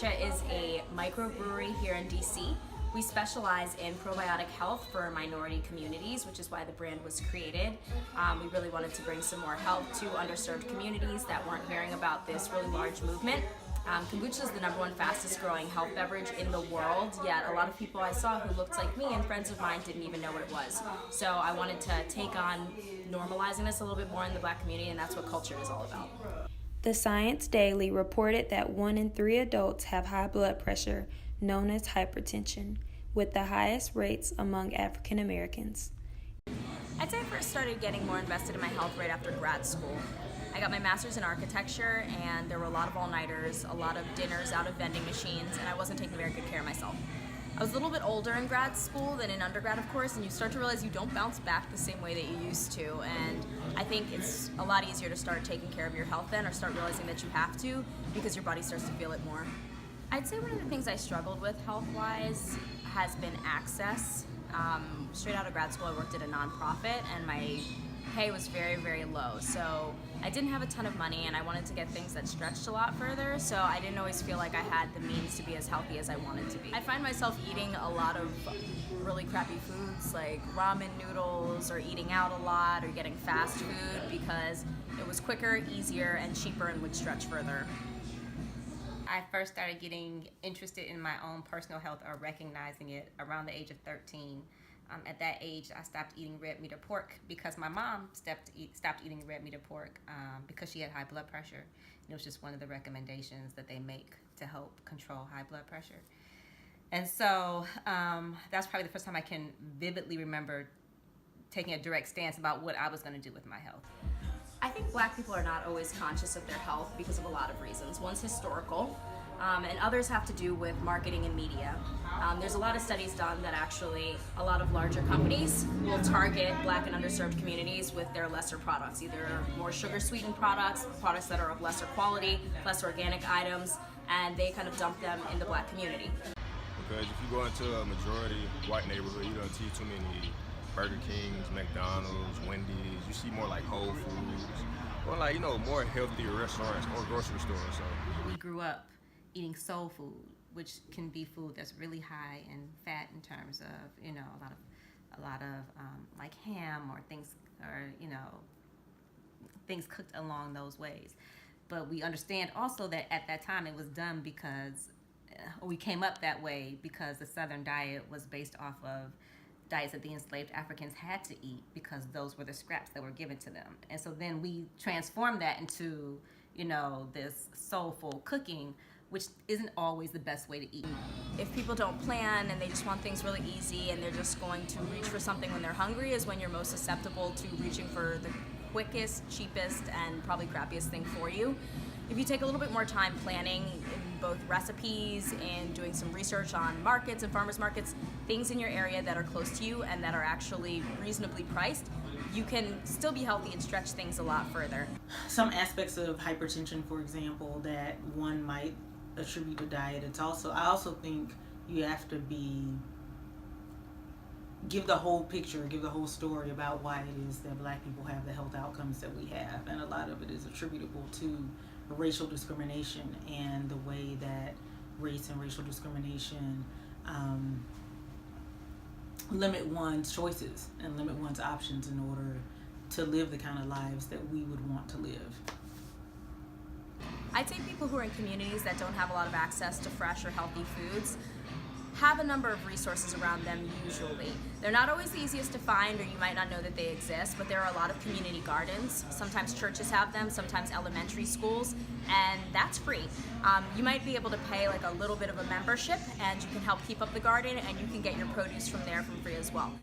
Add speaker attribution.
Speaker 1: Kombucha is a microbrewery here in DC. We specialize in probiotic health for minority communities, which is why the brand was created. We really wanted to bring some more help to underserved communities that weren't hearing about this really large movement. Kombucha is the #1 fastest growing health beverage in the world, yet a lot of people I saw who looked like me and friends of mine didn't even know what it was. So I wanted to take on normalizing this a little bit more in the Black community, and that's what culture is all about.
Speaker 2: The Science Daily reported that 1 in 3 adults have high blood pressure, known as hypertension, with the highest rates among African Americans.
Speaker 1: I'd say I first started getting more invested in my health right after grad school. I got my master's in architecture, and there were a lot of all-nighters, a lot of dinners out of vending machines, and I wasn't taking very good care of myself. I was a little bit older in grad school than in undergrad, of course, and you start to realize you don't bounce back the same way that you used to, and I think it's a lot easier to start taking care of your health then, or start realizing that you have to, because your body starts to feel it more. I'd say one of the things I struggled with health-wise has been access. Straight out of grad school, I worked at a nonprofit, and my pay was very, very low. So I didn't have a ton of money, and I wanted to get things that stretched a lot further, so I didn't always feel like I had the means to be as healthy as I wanted to be. I find myself eating a lot of really crappy foods like ramen noodles, or eating out a lot, or getting fast food because it was quicker, easier, and cheaper and would stretch further.
Speaker 3: I first started getting interested in my own personal health, or recognizing it, around the age of 13. At that age, I stopped eating red meat or pork because my mom stopped eating red meat or pork because she had high blood pressure. And it was just one of the recommendations that they make to help control high blood pressure. And so that's probably the first time I can vividly remember taking a direct stance about what I was going to do with my health.
Speaker 1: I think Black people are not always conscious of their health because of a lot of reasons. One's historical, and others have to do with marketing and media. There's a lot of studies done that actually a lot of larger companies will target Black and underserved communities with their lesser products, either more sugar-sweetened products, products that are of lesser quality, less organic items, and they kind of dump them in the Black community.
Speaker 4: Because if you go into a majority white neighborhood, you don't see too many Burger Kings, McDonald's, Wendy's. You see more like Whole Foods, or like, more healthier restaurants or grocery stores. So
Speaker 3: we grew up eating soul food, which can be food that's really high in fat in terms of, a lot of like ham or things, or things cooked along those ways. But we understand also that at that time it was done because we came up that way because the Southern diet was based off of diets that the enslaved Africans had to eat because those were the scraps that were given to them. And so then we transformed that into, this soulful cooking, which isn't always the best way to eat.
Speaker 1: If people don't plan and they just want things really easy and they're just going to reach for something when they're hungry, is when you're most susceptible to reaching for the quickest, cheapest, and probably crappiest thing for you. If you take a little bit more time planning in both recipes and doing some research on markets and farmers markets, things in your area that are close to you and that are actually reasonably priced, you can still be healthy and stretch things a lot further.
Speaker 5: Some aspects of hypertension, for example, that one might attribute to diet, I also think you have to give the whole picture, give the whole story about why it is that Black people have the health outcomes that we have. And a lot of it is attributable to racial discrimination and the way that race and racial discrimination limit one's choices and limit one's options in order to live the kind of lives that we would want to live.
Speaker 1: I'd say people who are in communities that don't have a lot of access to fresh or healthy foods have a number of resources around them usually. They're not always the easiest to find, or you might not know that they exist, but there are a lot of community gardens. Sometimes churches have them, sometimes elementary schools, and that's free. You might be able to pay like a little bit of a membership, and you can help keep up the garden, and you can get your produce from there for free as well.